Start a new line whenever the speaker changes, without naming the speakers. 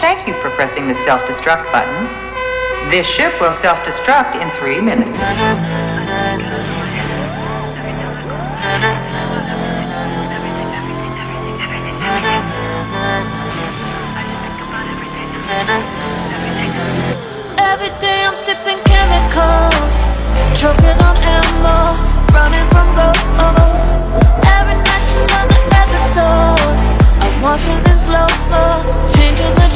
Thank you for pressing the self-destruct button. This ship will self-destruct in 3 minutes.
Every day I'm sipping chemicals, choking on ammo, running from ghosts. Every night's another episode, I'm watching in slow-mo, changing the